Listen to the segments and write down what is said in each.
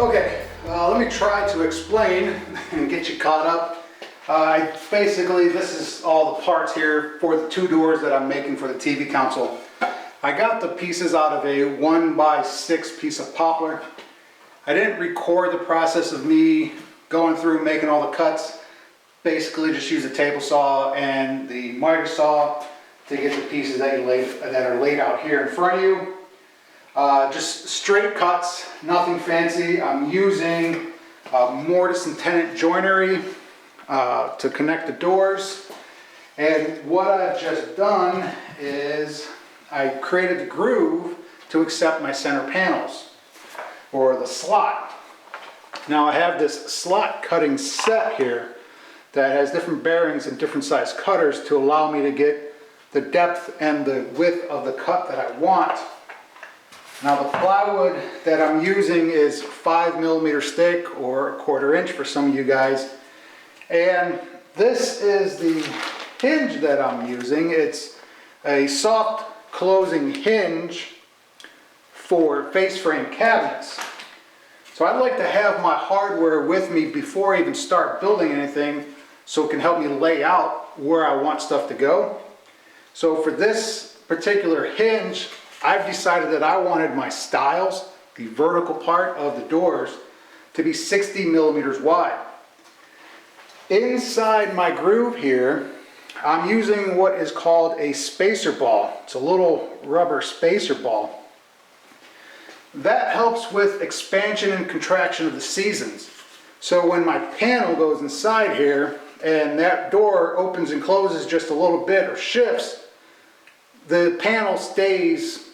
Okay, let me try to explain and get you caught up. Basically, this is all the parts here for the two doors that I'm making for the TV console. I got the pieces out of a 1x6 piece of poplar. I didn't record the process of me going through making all the cuts. Basically, just use a table saw and the miter saw to get the pieces that are laid out here in front of you. Just straight cuts, nothing fancy. I'm using mortise and tenon joinery to connect the doors. And what I've just done is I created the groove to accept my center panels, or the slot. Now I have this slot cutting set here that has different bearings and different size cutters to allow me to get the depth and the width of the cut that I want. Now the plywood that I'm using is 5mm thick, or 1/4 inch for some of you guys. And this is the hinge that I'm using. It's a soft closing hinge for face frame cabinets. So I'd like to have my hardware with me before I even start building anything, so it can help me lay out where I want stuff to go. So for this particular hinge, I've decided that I wanted my stiles, the vertical part of the doors, to be 60mm wide. Inside my groove here, I'm using what is called a spacer ball. It's a little rubber spacer ball. That helps with expansion and contraction of the seasons. So when my panel goes inside here and that door opens and closes just a little bit or shifts, the panel stays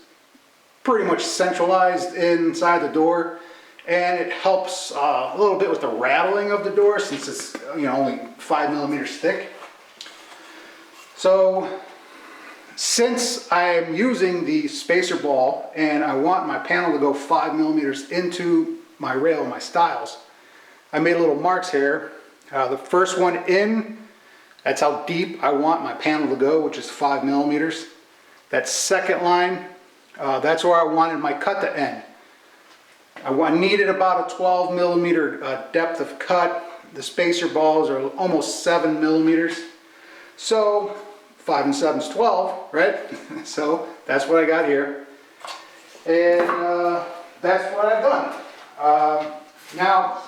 pretty much centralized inside the door, and it helps a little bit with the rattling of the door since it's only 5mm thick. So since I'm using the spacer ball and I want my panel to go 5mm into my rail, my stiles, I made little marks here. The first one in, that's how deep I want my panel to go, which is 5mm. That second line, that's where I wanted my cut to end. I needed about a 12mm depth of cut. The spacer balls are almost 7mm. So 5 and 7 is 12, right? So that's what I got here. And that's what I've done. Now,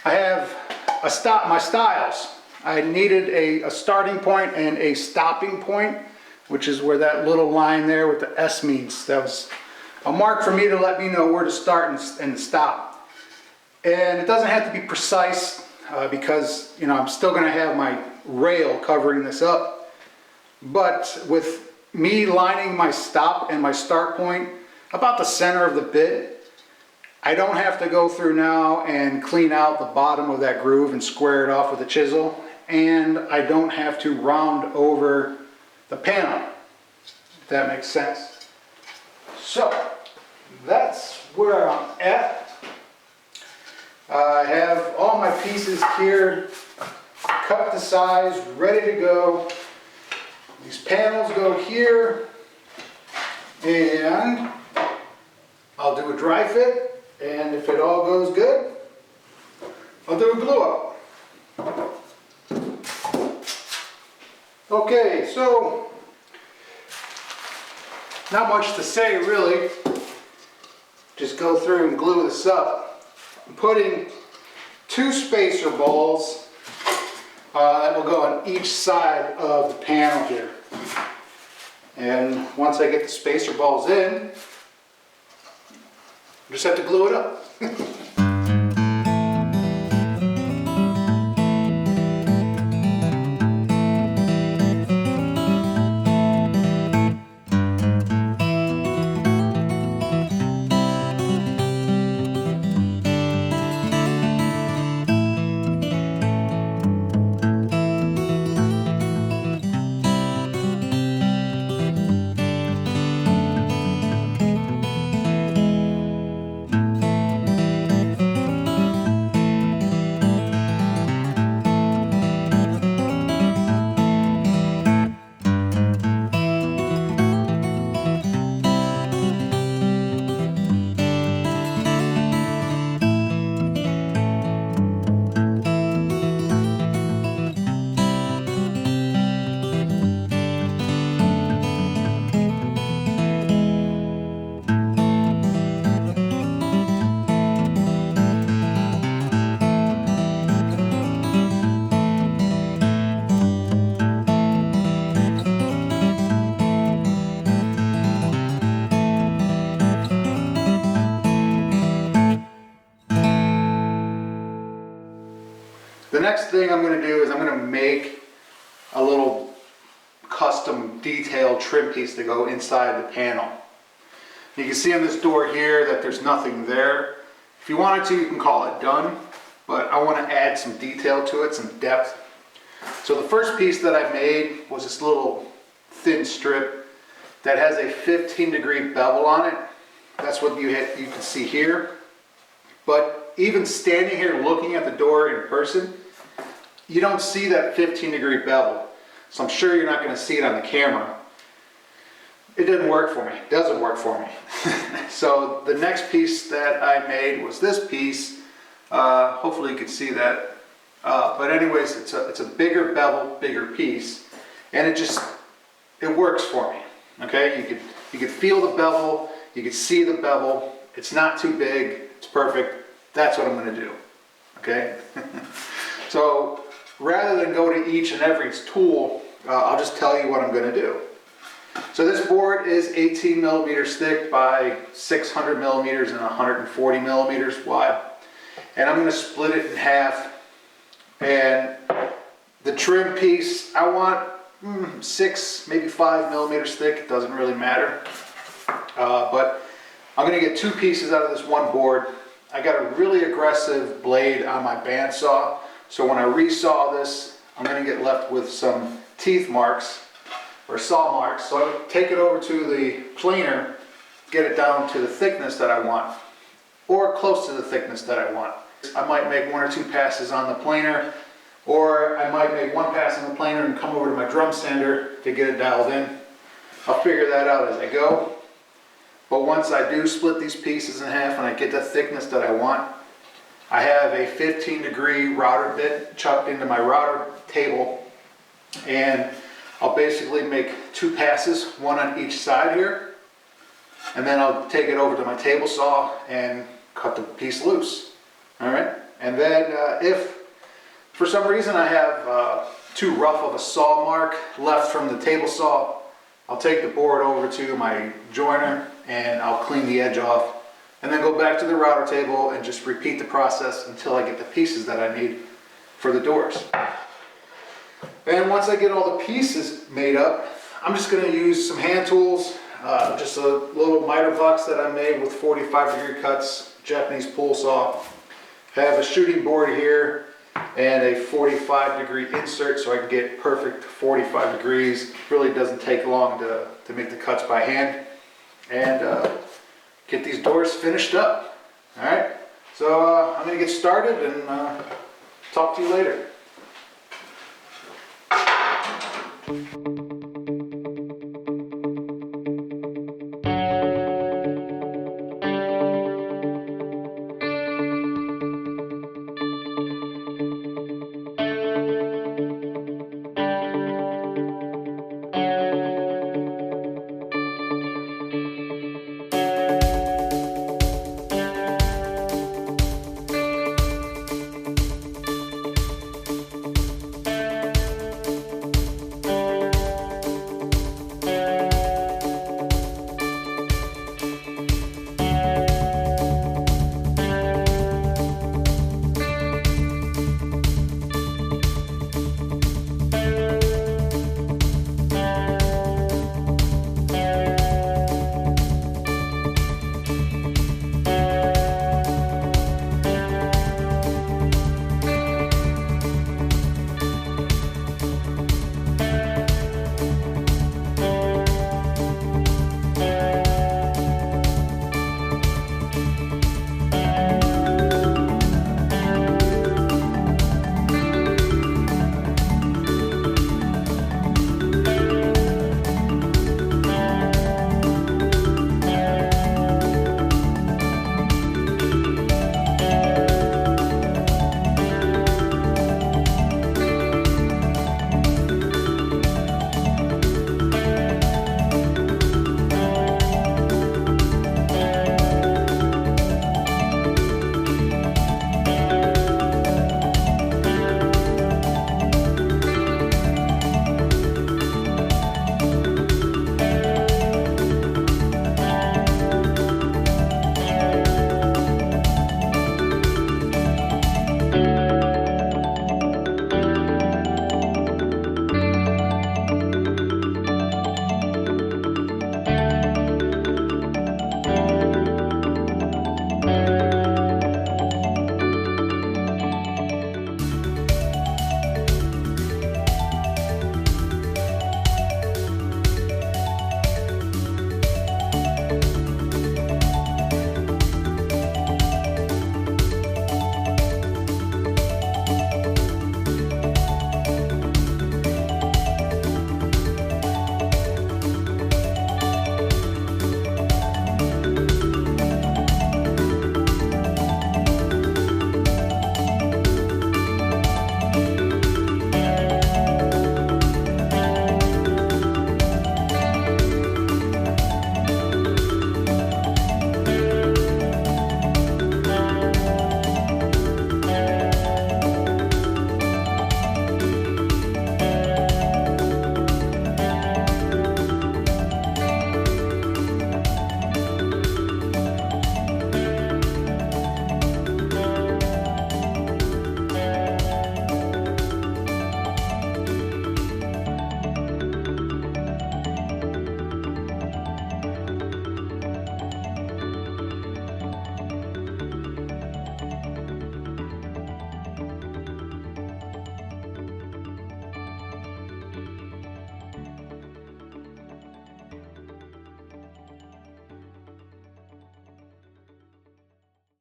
I have my stiles. I needed a starting point and a stopping point, which is where that little line there with the S means. That was a mark for me to let me know where to start and stop. And it doesn't have to be precise because I'm still going to have my rail covering this up. But with me lining my stop and my start point about the center of the bit, I don't have to go through now and clean out the bottom of that groove and square it off with a chisel. And I don't have to round over the panel, if that makes sense. So that's where I'm at. I have all my pieces here cut to size, ready to go. These panels go here, and I'll do a dry fit, and if it all goes good, I'll do a glue up. Okay, so not much to say really. Just go through and glue this up. I'm putting 2 spacer balls that will go on each side of the panel here. And once I get the spacer balls in, I just have to glue it up. next thing I'm going to do is I'm going to make a little custom detailed trim piece to go inside the panel. You can see on this door here that there's nothing there. If you wanted to, you can call it done, but I want to add some detail to it, some depth. So the first piece that I made was this little thin strip that has a 15-degree bevel on it. That's what you can see here. But even standing here looking at the door in person, you don't see that 15-degree bevel. So I'm sure you're not going to see it on the camera. It didn't work for me. It doesn't work for me. So the next piece that I made was this piece. Hopefully you can see that. But anyways, it's a bigger bevel, bigger piece, and it works for me. Okay, you could feel the bevel, you could see the bevel. It's not too big. It's perfect. That's what I'm going to do. Okay. So rather than go to each and every tool, I'll just tell you what I'm going to do. So this board is 18 millimeters thick by 600 millimeters and 140 millimeters wide. And I'm going to split it in half. And the trim piece, I want 6, maybe 5 millimeters thick. It doesn't really matter. But I'm going to get 2 pieces out of this one board. I got a really aggressive blade on my bandsaw. So when I resaw this, I'm going to get left with some teeth marks or saw marks. So I take it over to the planer, get it down to the thickness that I want, or close to the thickness that I want. I might make 1 or 2 passes on the planer, or I might make 1 pass on the planer and come over to my drum sander to get it dialed in. I'll figure that out as I go. But once I do split these pieces in half and I get the thickness that I want, I have a 15-degree router bit chucked into my router table, and I'll basically make 2 passes, 1 on each side here, and then I'll take it over to my table saw and cut the piece loose. All right, and then if for some reason I have too rough of a saw mark left from the table saw, I'll take the board over to my joiner and I'll clean the edge off, and then go back to the router table and just repeat the process until I get the pieces that I need for the doors. And once I get all the pieces made up, I'm just going to use some hand tools, just a little miter box that I made with 45-degree cuts, Japanese pull saw. I have a shooting board here and a 45-degree insert so I can get perfect 45 degrees. Really doesn't take long to make the cuts by hand, and get these doors finished up. All right, so I'm going to get started and talk to you later.